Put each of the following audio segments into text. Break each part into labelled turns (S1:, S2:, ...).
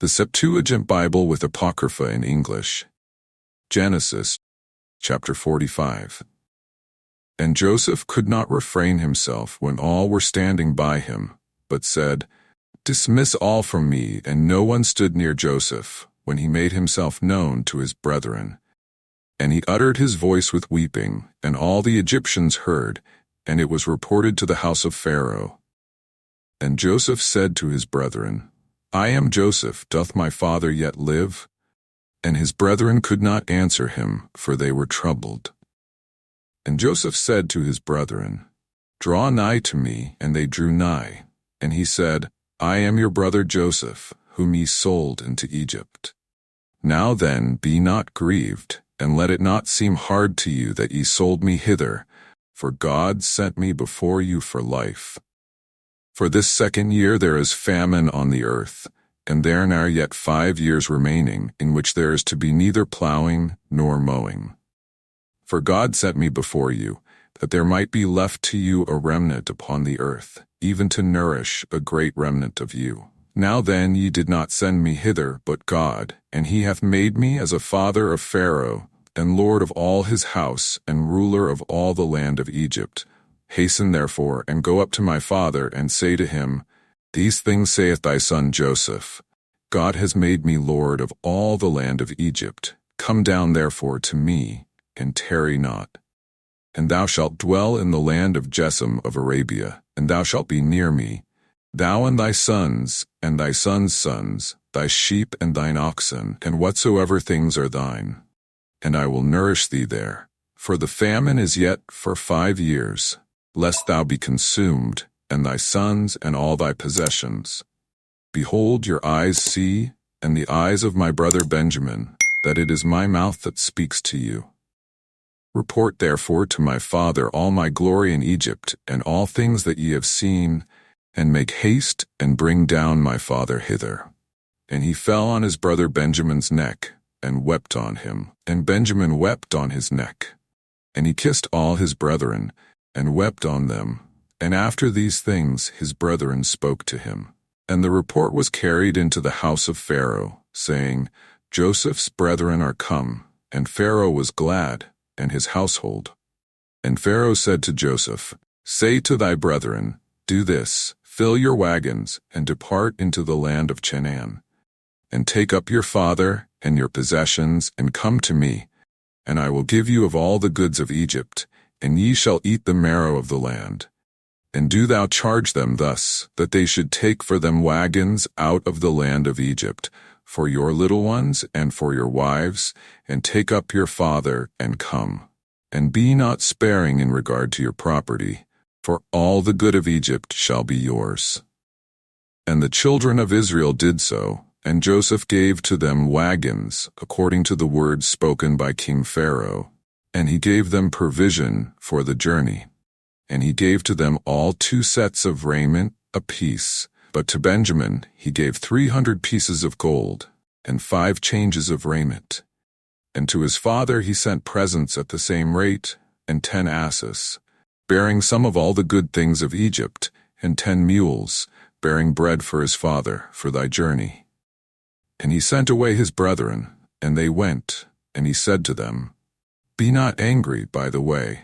S1: The Septuagint Bible with Apocrypha in English. Genesis, chapter 45. And Joseph could not refrain himself when all were standing by him, but said, "Dismiss all from me." And no one stood near Joseph, when he made himself known to his brethren. And he uttered his voice with weeping, and all the Egyptians heard, and it was reported to the house of Pharaoh. And Joseph said to his brethren, "I am Joseph, doth my father yet live?" And his brethren could not answer him, for they were troubled. And Joseph said to his brethren, "Draw nigh to me." And they drew nigh. And he said, "I am your brother Joseph, whom ye sold into Egypt. Now then, be not grieved, and let it not seem hard to you that ye sold me hither, for God sent me before you for life. For this second year there is famine on the earth, and there are yet 5 years remaining, in which there is to be neither plowing nor mowing. For God sent me before you, that there might be left to you a remnant upon the earth, even to nourish a great remnant of you. Now then ye did not send me hither, but God, and he hath made me as a father of Pharaoh, and lord of all his house, and ruler of all the land of Egypt. Hasten therefore, and go up to my father, and say to him, These things saith thy son Joseph, God has made me lord of all the land of Egypt. Come down therefore to me, and tarry not. And thou shalt dwell in the land of Gesem of Arabia, and thou shalt be near me, thou and thy sons, and thy sons' sons, thy sheep and thine oxen, and whatsoever things are thine. And I will nourish thee there, for the famine is yet for 5 years, lest thou be consumed, and thy sons and all thy possessions. Behold, your eyes see, and the eyes of my brother Benjamin, that it is my mouth that speaks to you. Report therefore to my father all my glory in Egypt, and all things that ye have seen, and make haste, and bring down my father hither. And he fell on his brother Benjamin's neck, and wept on him, and Benjamin wept on his neck. And he kissed all his brethren, and wept on them. And after these things his brethren spoke to him. And the report was carried into the house of Pharaoh, saying, Joseph's brethren are come. And Pharaoh was glad, and his household. And Pharaoh said to Joseph, Say to thy brethren, Do this, fill your wagons, and depart into the land of Canaan. And take up your father and your possessions, and come to me, and I will give you of all the goods of Egypt, and ye shall eat the marrow of the land. And do thou charge them thus, that they should take for them wagons out of the land of Egypt, for your little ones and for your wives, and take up your father, and come. And be not sparing in regard to your property, for all the good of Egypt shall be yours. And the children of Israel did so, and Joseph gave to them wagons, according to the words spoken by King Pharaoh, and he gave them provision for the journey. And he gave to them all 2 sets of raiment apiece, but to Benjamin he gave 300 pieces of gold, and 5 changes of raiment. And to his father he sent presents at the same rate, and 10 asses, bearing some of all the good things of Egypt, and 10 mules, bearing bread for his father, for thy journey. And he sent away his brethren, and they went, and he said to them, Be not angry by the way.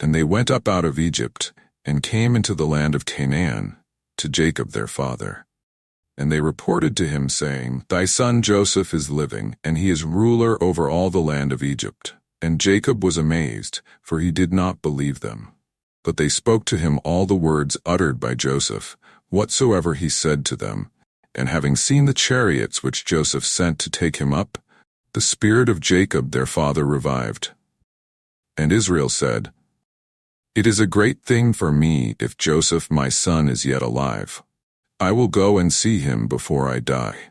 S1: And they went up out of Egypt, and came into the land of Canaan, to Jacob their father. And they reported to him, saying, Thy son Joseph is living, and he is ruler over all the land of Egypt. And Jacob was amazed, for he did not believe them. But they spoke to him all the words uttered by Joseph, whatsoever he said to them. And having seen the chariots which Joseph sent to take him up, the spirit of Jacob their father revived. And Israel said, It is a great thing for me if Joseph my son is yet alive. I will go and see him before I die.